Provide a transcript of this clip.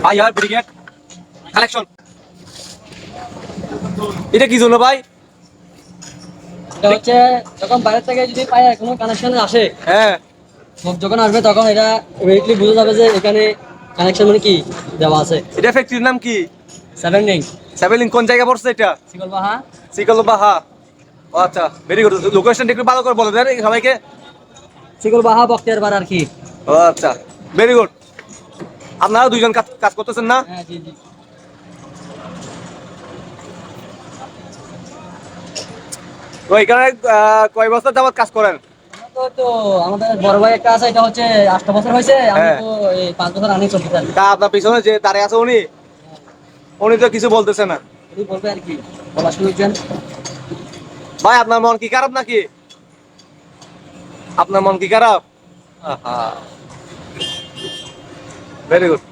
ভাই আর brigade collection এটা কি জন্য ভাই? এটা হচ্ছে যখন বাইরে থেকে যদি পায় কোনো কানেকশন আসে, হ্যাঁ যখন আসবে তখন এটা ইমিডিয়েটলি বোঝা যাবে যে এখানে কানেকশন মানে কি দেওয়া আছে। এটা ফ্যাক্টরির নাম কি? 7 রিং সেভেলিং কোন জায়গায় পড়ছে এটা? সিকল বাহা। সিকলবাহা। ও আচ্ছা, ভেরি গুড। লোকেশনটা একটু ভালো করে বলে দেন সবাইকে। সিকল বাহা বক্তিয়ার বার আর কি। ও আচ্ছা, ভেরি গুড। আপনারা দুইজন কাজ কাজ করতেছেন না? হ্যাঁ জি জি। তো এখানে কয় বছর যাবত কাজ করেন? তো আমাদের বড় ভাই একটা আছে, এটা হচ্ছে 8 বছর হয়েছে, আমি হ্যাঁ। তো এই 5 বছর আনি চলতেছি আর কি। তা আপনার পিছনে যে দাঁড়িয়ে আছে উনি, উনি তো কিছু বলতেছে না। উনি বলবে আর কি, বলা শুনছেন। ভাই আপনার মন কি খারাপ নাকি? আপনার মন কি খারাপ? Very good.